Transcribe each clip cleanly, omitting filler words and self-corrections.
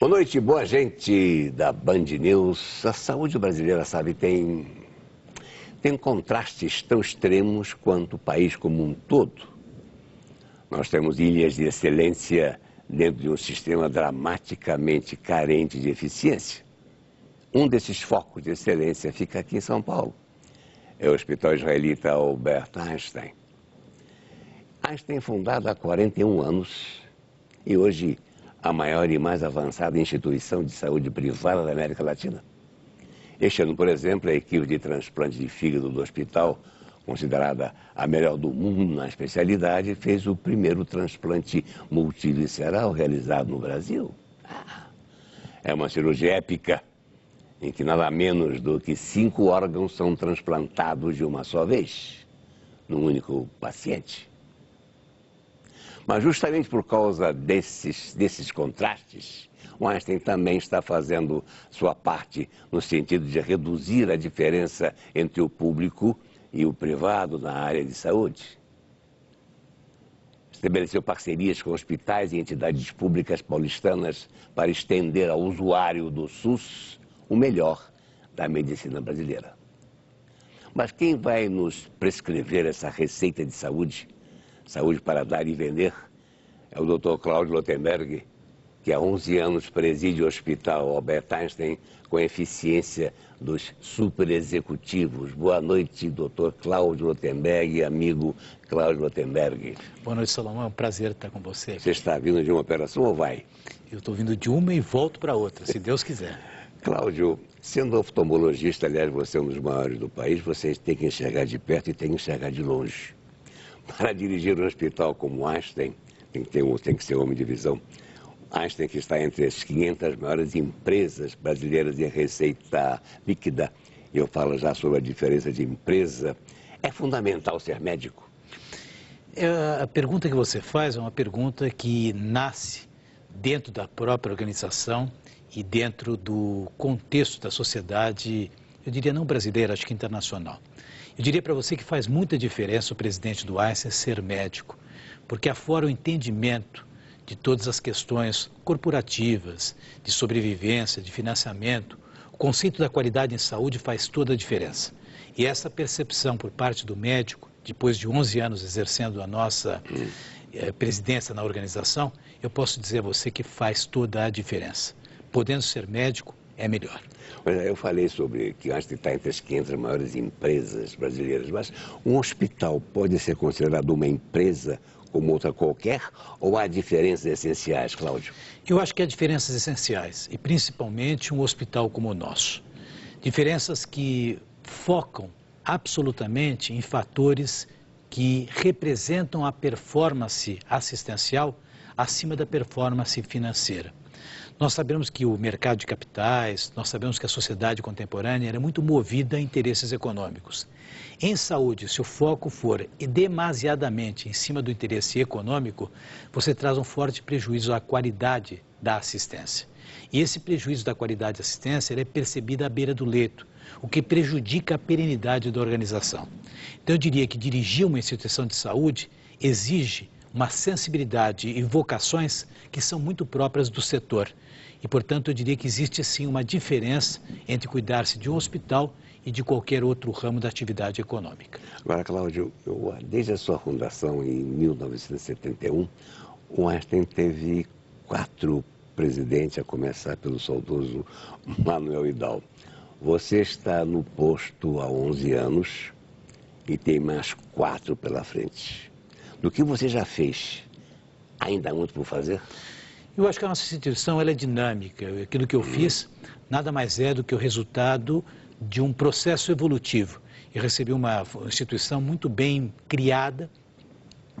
Boa noite, boa gente da Band News. A saúde brasileira, sabe, tem contrastes tão extremos quanto o país como um todo. Nós temos ilhas de excelência dentro de um sistema dramaticamente carente de eficiência. Um desses focos de excelência fica aqui em São Paulo. É o Hospital Israelita Albert Einstein. Einstein fundado há 41 anos e hoje a maior e mais avançada instituição de saúde privada da América Latina. Este ano, por exemplo, a equipe de transplante de fígado do hospital, considerada a melhor do mundo na especialidade, fez o primeiro transplante multivisceral realizado no Brasil. É uma cirurgia épica, em que nada menos do que 5 órgãos são transplantados de uma só vez, num único paciente. Mas justamente por causa desses contrastes, o Einstein também está fazendo sua parte no sentido de reduzir a diferença entre o público e o privado na área de saúde. Estabeleceu parcerias com hospitais e entidades públicas paulistanas para estender ao usuário do SUS o melhor da medicina brasileira. Mas quem vai nos prescrever essa receita de saúde? Saúde para dar e vender, é o Dr. Cláudio Lotenberg, que há 11 anos preside o Hospital Albert Einstein com a eficiência dos superexecutivos. Boa noite, Dr. Cláudio Lotenberg, amigo Cláudio Lotenberg. Boa noite, Salomão. É um prazer estar com você. Você está vindo de uma operação ou vai? Eu estou vindo de uma e volto para outra, se Deus quiser. Cláudio, sendo oftalmologista, aliás, você é um dos maiores do país, você tem que enxergar de perto e tem que enxergar de longe. Para dirigir um hospital como Einstein, tem que ser homem de visão. Einstein, que está entre as 500 maiores empresas brasileiras em receita líquida, e eu falo já sobre a diferença de empresa, é fundamental ser médico? A pergunta que você faz é uma pergunta que nasce dentro da própria organização e dentro do contexto da sociedade, eu diria não brasileira, acho que internacional. Eu diria para você que faz muita diferença o presidente do Einstein ser médico, porque afora o entendimento de todas as questões corporativas, de sobrevivência, de financiamento, o conceito da qualidade em saúde faz toda a diferença. E essa percepção por parte do médico, depois de 11 anos exercendo a nossa presidência na organização, eu posso dizer a você que faz toda a diferença. Podendo ser médico, é melhor. Eu falei sobre que Einstein está entre as 500 maiores empresas brasileiras, mas um hospital pode ser considerado uma empresa como outra qualquer, ou há diferenças essenciais, Cláudio? Eu acho que há diferenças essenciais, e principalmente um hospital como o nosso. Diferenças que focam absolutamente em fatores que representam a performance assistencial acima da performance financeira. Nós sabemos que o mercado de capitais, nós sabemos que a sociedade contemporânea era muito movida a interesses econômicos. Em saúde, se o foco for demasiadamente em cima do interesse econômico, você traz um forte prejuízo à qualidade da assistência. E esse prejuízo da qualidade da assistência é percebido à beira do leito, o que prejudica a perenidade da organização. Então eu diria que dirigir uma instituição de saúde exige uma sensibilidade e vocações que são muito próprias do setor. E, portanto, eu diria que existe, sim, uma diferença entre cuidar-se de um hospital e de qualquer outro ramo da atividade econômica. Agora, Cláudio, desde a sua fundação em 1971, o Einstein teve 4 presidentes, a começar pelo saudoso Manuel Hidalgo. Você está no posto há 11 anos e tem mais 4 pela frente. Do que você já fez, ainda há muito por fazer? Eu acho que a nossa instituição ela é dinâmica. Aquilo que eu fiz nada mais é do que o resultado de um processo evolutivo. Eu recebi uma instituição muito bem criada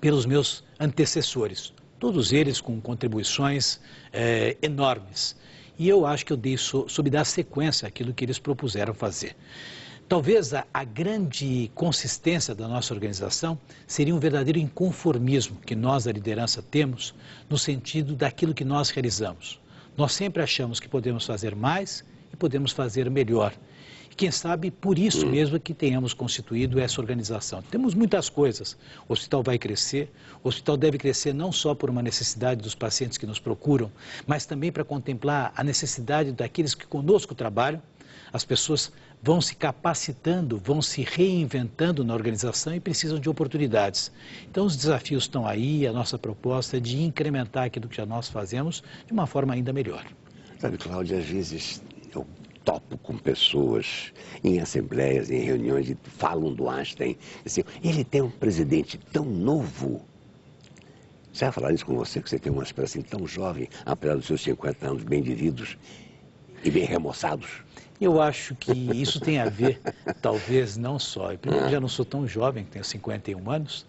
pelos meus antecessores, todos eles com contribuições enormes. E eu acho que eu soube dar sequência àquilo que eles propuseram fazer. Talvez a grande consistência da nossa organização seria um verdadeiro inconformismo que nós, da liderança, temos no sentido daquilo que nós realizamos. Nós sempre achamos que podemos fazer mais e podemos fazer melhor. quem sabe por isso mesmo que tenhamos constituído essa organização. Temos muitas coisas. O hospital vai crescer, o hospital deve crescer não só por uma necessidade dos pacientes que nos procuram, mas também para contemplar a necessidade daqueles que conosco trabalham. As pessoas vão se capacitando, vão se reinventando na organização e precisam de oportunidades. Então os desafios estão aí, a nossa proposta é de incrementar aquilo que já nós fazemos de uma forma ainda melhor. Sabe, Cláudio, às vezes eu topo com pessoas em assembleias, em reuniões, e falam do Einstein, assim, ele tem um presidente tão novo. Já falar isso com você, que você tem uma espécie assim, tão jovem, apesar dos seus 50 anos bem vividos e bem remoçados? Eu acho que isso tem a ver, talvez não só. Eu já não sou tão jovem, tenho 51 anos,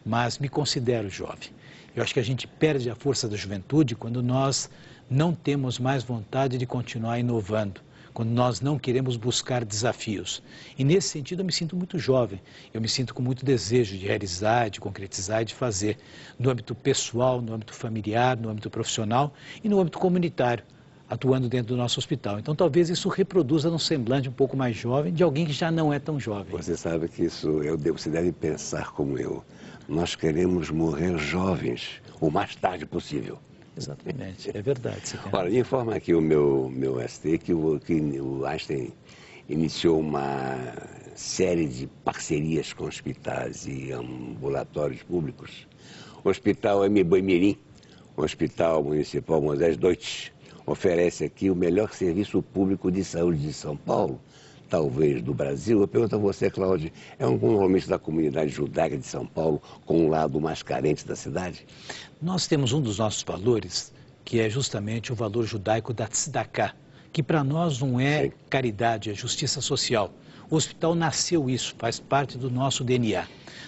mas me considero jovem. Eu acho que a gente perde a força da juventude quando nós não temos mais vontade de continuar inovando, quando nós não queremos buscar desafios. E nesse sentido eu me sinto muito jovem, eu me sinto com muito desejo de realizar, de concretizar e de fazer, no âmbito pessoal, no âmbito familiar, no âmbito profissional e no âmbito comunitário, atuando dentro do nosso hospital. Então talvez isso reproduza num semblante um pouco mais jovem de alguém que já não é tão jovem. Você sabe que você deve pensar como eu. Nós queremos morrer jovens, o mais tarde possível. Exatamente, é verdade. Olha, me informa aqui o meu ST que o Einstein iniciou uma série de parcerias com hospitais e ambulatórios públicos. O Hospital Boi-Mirim, o Hospital Municipal Moisés Deutsch, oferece aqui o melhor serviço público de saúde de São Paulo, talvez do Brasil. Eu pergunto a você, Cláudio, é um compromisso da comunidade judaica de São Paulo com o lado mais carente da cidade? Nós temos um dos nossos valores, que é justamente o valor judaico da tzedakah, que para nós não é caridade, é justiça social. O hospital nasceu isso, faz parte do nosso DNA.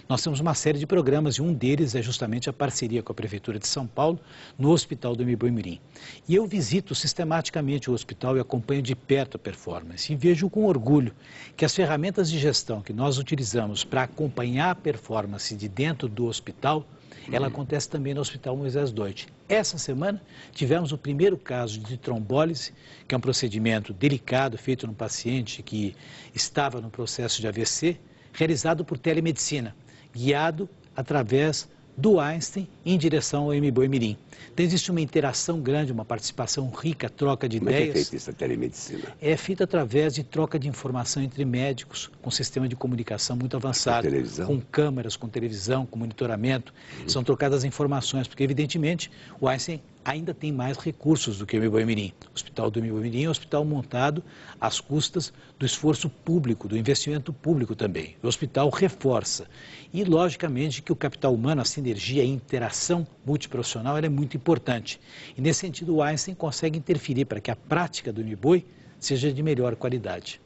Nós temos uma série de programas e um deles é justamente a parceria com a Prefeitura de São Paulo no Hospital do Boi-Mirim. E eu visito sistematicamente o hospital e acompanho de perto a performance e vejo com orgulho que as ferramentas de gestão que nós utilizamos para acompanhar a performance de dentro do hospital, ela acontece também no Hospital Moisés Deutsch. Essa semana tivemos o primeiro caso de trombólise, que é um procedimento delicado feito num paciente que estava no processo de AVC, realizado por telemedicina, guiado através do Einstein em direção ao Boi-Mirim. Então existe uma interação grande, uma participação rica, troca de ideias. Como é que é feita essa telemedicina? É feita através de troca de informação entre médicos, com sistema de comunicação muito avançado, com câmeras, com televisão, com monitoramento. São trocadas informações, porque evidentemente o Einstein ainda tem mais recursos do que o Boi-Mirim. O Hospital do Boi-Mirim é um hospital montado às custas do esforço público, do investimento público também. O hospital reforça. E, logicamente, que o capital humano, a sinergia, a interação multiprofissional, ela é muito importante. E, nesse sentido, o Einstein consegue interferir para que a prática do Boi seja de melhor qualidade.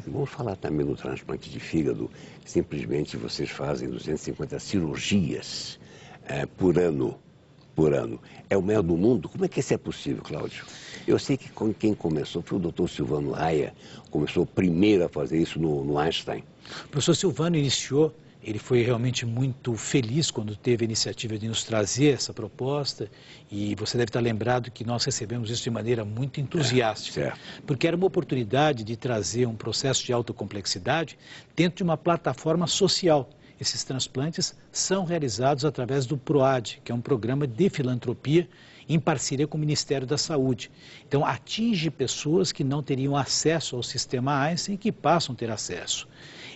Vamos falar também no transplante de fígado. Simplesmente vocês fazem 250 cirurgias por ano. É o maior do mundo? Como é que isso é possível, Cláudio? Eu sei que quem começou foi o Dr. Silvano Raia, começou primeiro a fazer isso no Einstein. O professor Silvano iniciou, ele foi realmente muito feliz quando teve a iniciativa de nos trazer essa proposta e você deve estar lembrado que nós recebemos isso de maneira muito entusiástica, porque era uma oportunidade de trazer um processo de alta complexidade dentro de uma plataforma social. Esses transplantes são realizados através do PROAD, que é um programa de filantropia em parceria com o Ministério da Saúde. Então, atinge pessoas que não teriam acesso ao sistema Einstein e que passam a ter acesso.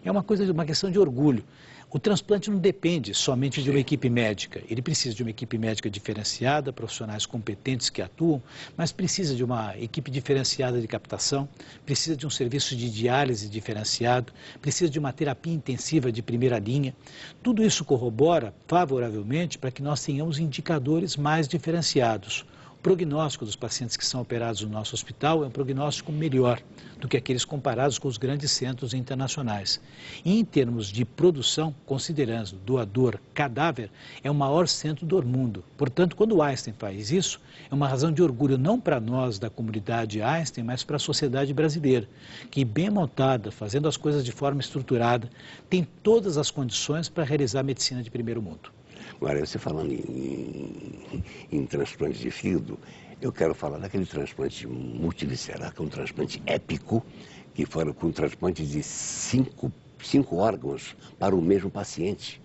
É uma questão de orgulho. O transplante não depende somente de uma equipe médica. Ele precisa de uma equipe médica diferenciada, profissionais competentes que atuam, mas precisa de uma equipe diferenciada de captação, precisa de um serviço de diálise diferenciado, precisa de uma terapia intensiva de primeira linha. Tudo isso corrobora favoravelmente para que nós tenhamos indicadores mais diferenciados. O prognóstico dos pacientes que são operados no nosso hospital é um prognóstico melhor do que aqueles comparados com os grandes centros internacionais. E em termos de produção, considerando doador cadáver, é o maior centro do mundo. Portanto, quando o Einstein faz isso, é uma razão de orgulho não para nós da comunidade Einstein, mas para a sociedade brasileira, que bem montada, fazendo as coisas de forma estruturada, tem todas as condições para realizar a medicina de primeiro mundo. Agora, você falando em transplante de fígado, eu quero falar daquele transplante multivisceral, que é um transplante épico, que foram com transplante de cinco órgãos para o mesmo paciente.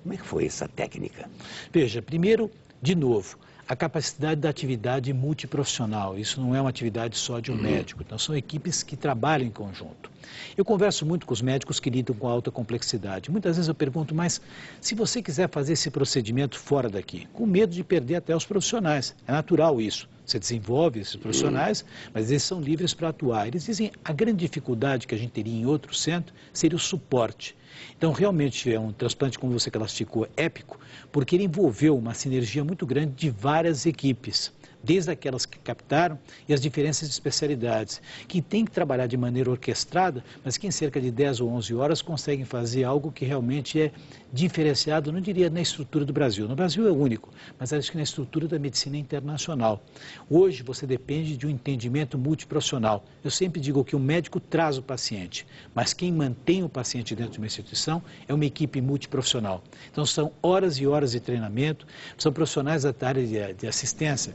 Como é que foi essa técnica? Veja, primeiro, de novo, a capacidade da atividade multiprofissional. Isso não é uma atividade só de um médico. Então, são equipes que trabalham em conjunto. Eu converso muito com os médicos que lidam com alta complexidade. Muitas vezes eu pergunto, mas se você quiser fazer esse procedimento fora daqui, com medo de perder até os profissionais, é natural isso. Você desenvolve esses profissionais, mas eles são livres para atuar. Eles dizem a grande dificuldade que a gente teria em outro centro seria o suporte. Então, realmente é um transplante, como você classificou, épico, porque ele envolveu uma sinergia muito grande de várias equipes, desde aquelas que captaram e as diferenças de especialidades, que tem que trabalhar de maneira orquestrada, mas que em cerca de 10 ou 11 horas conseguem fazer algo que realmente é diferenciado, não diria na estrutura do Brasil. No Brasil é único, mas acho que na estrutura da medicina internacional. Hoje você depende de um entendimento multiprofissional. Eu sempre digo que o médico traz o paciente, mas quem mantém o paciente dentro de uma instituição é uma equipe multiprofissional. Então são horas e horas de treinamento, são profissionais da área de assistência,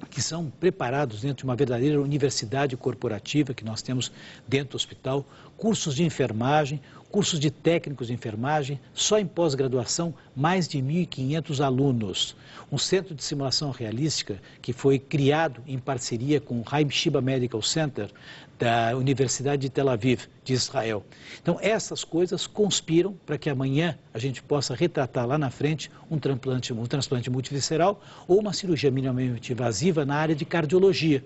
que são preparados dentro de uma verdadeira universidade corporativa que nós temos dentro do hospital, cursos de enfermagem, cursos de técnicos de enfermagem, só em pós-graduação, mais de 1.500 alunos. Um centro de simulação realística que foi criado em parceria com o Haim Sheba Medical Center da Universidade de Tel Aviv, de Israel. Então, essas coisas conspiram para que amanhã a gente possa retratar lá na frente um transplante multivisceral ou uma cirurgia minimamente invasiva na área de cardiologia.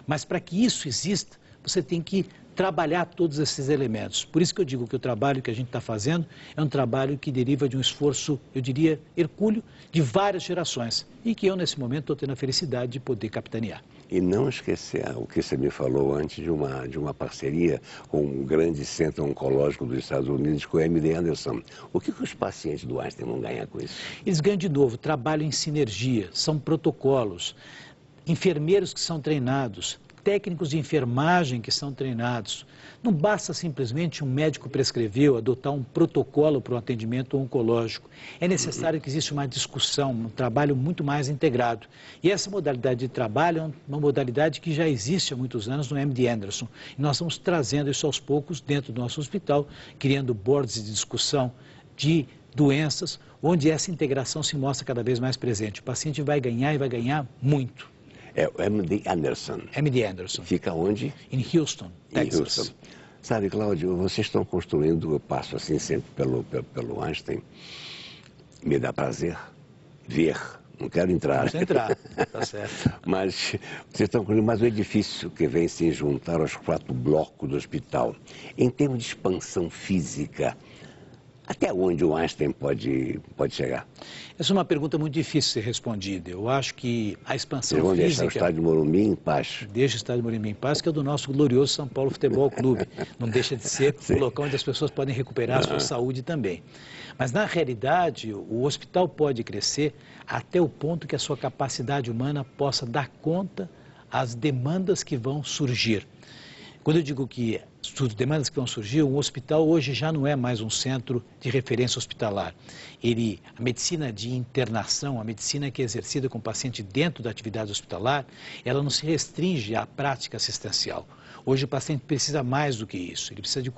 Mas para que isso exista, você tem que trabalhar todos esses elementos. Por isso que eu digo que o trabalho que a gente está fazendo é um trabalho que deriva de um esforço, eu diria, hercúleo, de várias gerações. E que eu, nesse momento, estou tendo a felicidade de poder capitanear. E não esquecer o que você me falou antes de uma parceria com um grande centro oncológico dos Estados Unidos, com o MD Anderson. O que os pacientes do Einstein vão ganhar com isso? Eles ganham de novo, trabalho em sinergia, são protocolos, enfermeiros que são treinados, técnicos de enfermagem que são treinados. Não basta simplesmente um médico prescrever ou adotar um protocolo para o atendimento oncológico. É necessário que exista uma discussão, um trabalho muito mais integrado. E essa modalidade de trabalho é uma modalidade que já existe há muitos anos no MD Anderson. E nós estamos trazendo isso aos poucos dentro do nosso hospital, criando boards de discussão de doenças, onde essa integração se mostra cada vez mais presente. O paciente vai ganhar e vai ganhar muito. É o MD Anderson. MD Anderson. Fica onde? Em Houston, Texas. Houston. Sabe, Cláudio, vocês estão construindo, eu passo assim sempre pelo Einstein, me dá prazer ver, não quero entrar. Vamos entrar, tá certo. Mas vocês estão construindo mais um edifício que vem se juntar aos 4 blocos do hospital. Em termos de expansão física, até onde o Einstein pode chegar? Essa é uma pergunta muito difícil de ser respondida. Eu acho que a expansão física... Vocês vão deixar o estádio Morumbi em paz? Deixa o estádio Morumbi em paz, que é do nosso glorioso São Paulo Futebol Clube. Não deixa de ser o local onde as pessoas podem recuperar a sua saúde também. Mas, na realidade, o hospital pode crescer até o ponto que a sua capacidade humana possa dar conta às demandas que vão surgir. Quando eu digo que demandas que vão surgir, um hospital hoje já não é mais um centro de referência hospitalar. A medicina de internação, a medicina que é exercida com o paciente dentro da atividade hospitalar, ela não se restringe à prática assistencial. Hoje o paciente precisa mais do que isso, ele precisa de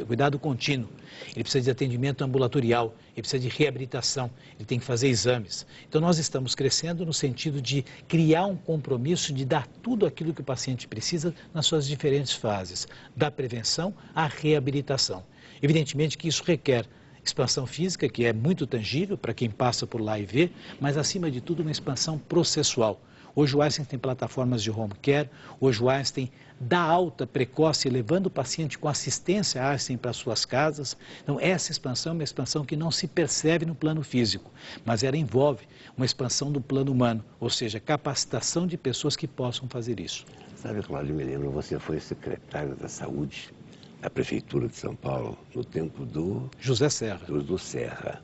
cuidado contínuo, ele precisa de atendimento ambulatorial, ele precisa de reabilitação, ele tem que fazer exames. Então nós estamos crescendo no sentido de criar um compromisso de dar tudo aquilo que o paciente precisa nas suas diferentes fases, da prevenção à reabilitação. Evidentemente que isso requer expansão física, que é muito tangível para quem passa por lá e vê, mas acima de tudo uma expansão processual. Hoje o Einstein tem plataformas de home care, hoje o Einstein dá alta precoce, levando o paciente com assistência Einstein para suas casas. Então essa expansão é uma expansão que não se percebe no plano físico, mas ela envolve uma expansão do plano humano, ou seja, capacitação de pessoas que possam fazer isso. Sabe, Cláudio, me lembro, você foi secretário da Saúde da Prefeitura de São Paulo no tempo do... José Serra. Do Serra.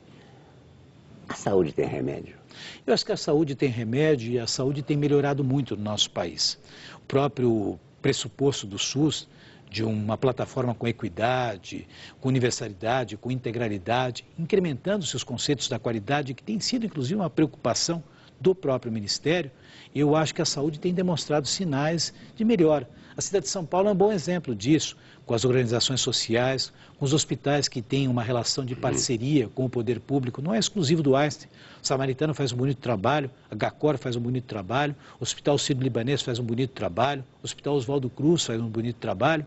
A saúde tem remédio? Eu acho que a saúde tem remédio e a saúde tem melhorado muito no nosso país. O próprio pressuposto do SUS, de uma plataforma com equidade, com universalidade, com integralidade, incrementando-se os conceitos da qualidade, que tem sido inclusive uma preocupação do próprio Ministério, Eu acho que a saúde tem demonstrado sinais de melhora. A cidade de São Paulo é um bom exemplo disso, com as organizações sociais, com os hospitais que têm uma relação de parceria com o poder público. Não é exclusivo do Einstein. O Samaritano faz um bonito trabalho, a Gacor faz um bonito trabalho, o Hospital Sírio-Libanês faz um bonito trabalho, o Hospital Oswaldo Cruz faz um bonito trabalho.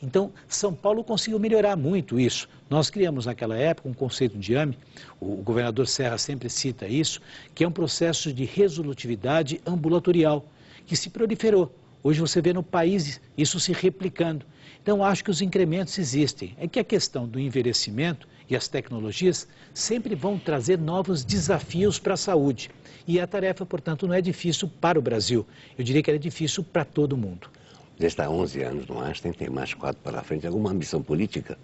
Então, São Paulo conseguiu melhorar muito isso. Nós criamos naquela época um conceito de AME, o governador Serra sempre cita isso, que é um processo de resolutividade ambulatorial, que se proliferou. Hoje você vê no país isso se replicando. Então, acho que os incrementos existem. É que a questão do envelhecimento e as tecnologias sempre vão trazer novos desafios para a saúde. E a tarefa, portanto, não é difícil para o Brasil. Eu diria que ela é difícil para todo mundo. Você está há 11 anos no Einstein, tem mais 4 pela frente. Alguma ambição política?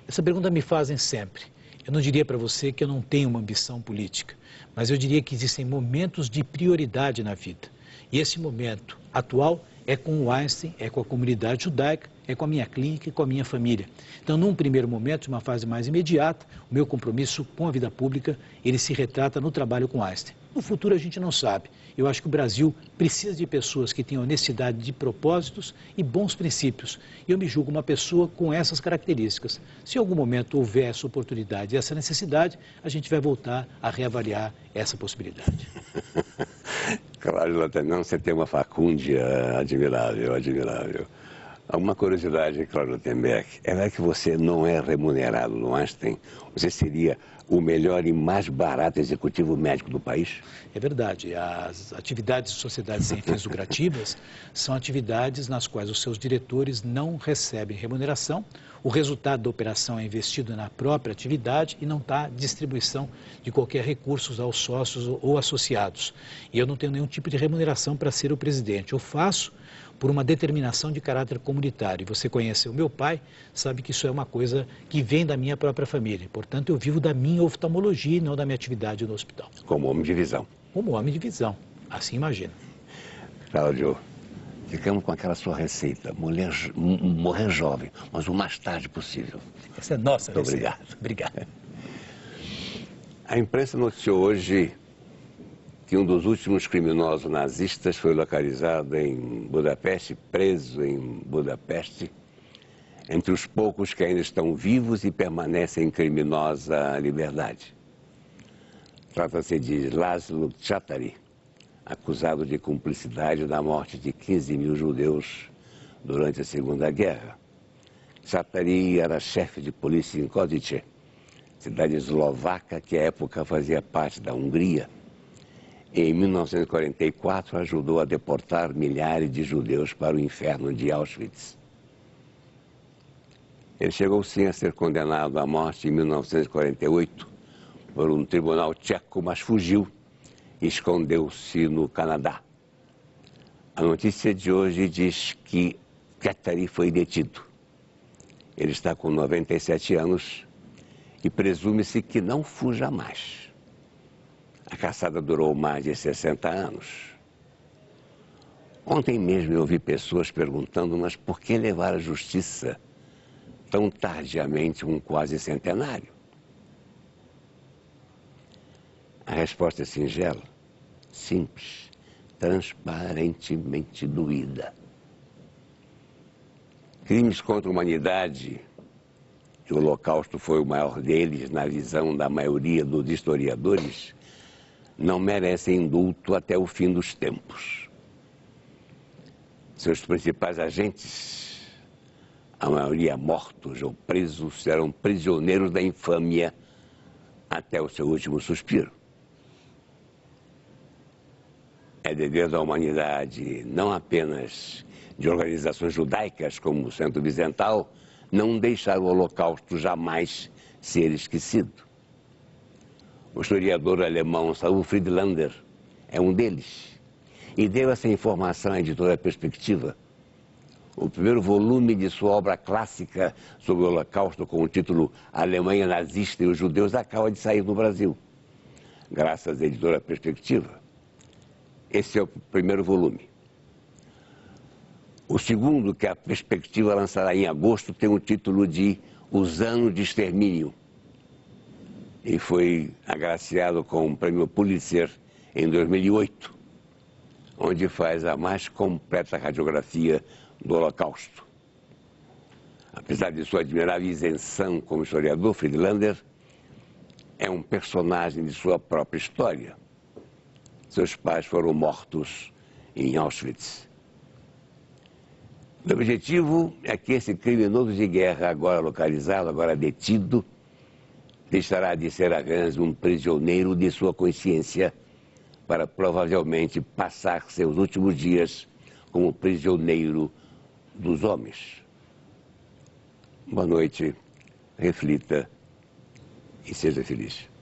Essa pergunta me fazem sempre. Eu não diria para você que eu não tenho uma ambição política, mas eu diria que existem momentos de prioridade na vida. E esse momento atual é com o Einstein, é com a comunidade judaica, é com a minha clínica e com a minha família. Então, num primeiro momento, de uma fase mais imediata, o meu compromisso com a vida pública, ele se retrata no trabalho com Einstein. No futuro a gente não sabe. Eu acho que o Brasil precisa de pessoas que tenham honestidade de propósitos e bons princípios. E eu me julgo uma pessoa com essas características. Se em algum momento houver essa oportunidade e essa necessidade, a gente vai voltar a reavaliar essa possibilidade. Claro, Latanão, você tem uma facúndia admirável, admirável. Uma curiosidade, Cláudio Lautenberg, é que você não é remunerado no Einstein? Você seria o melhor e mais barato executivo médico do país? É verdade. As atividades de sociedades sem fins lucrativas são atividades nas quais os seus diretores não recebem remuneração. O resultado da operação é investido na própria atividade e não está distribuição de qualquer recurso aos sócios ou associados. E eu não tenho nenhum tipo de remuneração para ser o presidente. Eu faço por uma determinação de caráter comunitário. E você conhece o meu pai, sabe que isso é uma coisa que vem da minha própria família. Portanto, eu vivo da minha oftalmologia e não da minha atividade no hospital. Como homem de visão. Como homem de visão, assim imagina. Cláudio, ficamos com aquela sua receita, morrer jovem, mas o mais tarde possível. Essa é nossa Muito receita. obrigado. Obrigado. A imprensa noticiou hoje que um dos últimos criminosos nazistas foi localizado em Budapeste, preso em Budapeste, entre os poucos que ainda estão vivos e permanecem em criminosa liberdade. Trata-se de Laszlo Tsatari, acusado de cumplicidade na morte de 15 mil judeus durante a Segunda Guerra. Tsatari era chefe de polícia em Kodice, cidade eslovaca que à época fazia parte da Hungria. Em 1944, ajudou a deportar milhares de judeus para o inferno de Auschwitz. Ele chegou sim a ser condenado à morte em 1948 por um tribunal tcheco, mas fugiu e escondeu-se no Canadá. A notícia de hoje diz que Tsatari foi detido. Ele está com 97 anos e presume-se que não fuja mais. A caçada durou mais de 60 anos. Ontem mesmo eu ouvi pessoas perguntando, mas por que levar à justiça tão tardiamente um quase centenário? A resposta é singela, simples, transparentemente doída. Crimes contra a humanidade, que o Holocausto foi o maior deles na visão da maioria dos historiadores, não merecem indulto até o fim dos tempos. Seus principais agentes, a maioria mortos ou presos, serão prisioneiros da infâmia até o seu último suspiro. É dever da humanidade, não apenas de organizações judaicas como o Centro Vicental, não deixar o Holocausto jamais ser esquecido. O historiador alemão Saul Friedlander é um deles e deu essa informação à editora Perspectiva. O primeiro volume de sua obra clássica sobre o Holocausto, com o título A Alemanha Nazista e os Judeus, acaba de sair no Brasil, graças à editora Perspectiva. Esse é o primeiro volume. O segundo, que a Perspectiva lançará em agosto, tem o título de Os Anos de Extermínio. E foi agraciado com o prêmio Pulitzer em 2008. onde faz a mais completa radiografia do Holocausto. Apesar de sua admirável isenção como historiador, Friedlander é um personagem de sua própria história. Seus pais foram mortos em Auschwitz. O objetivo é que esse criminoso de guerra, agora localizado, agora detido, deixará de ser apenas um prisioneiro de sua consciência para provavelmente passar seus últimos dias como prisioneiro dos homens. Boa noite, reflita e seja feliz.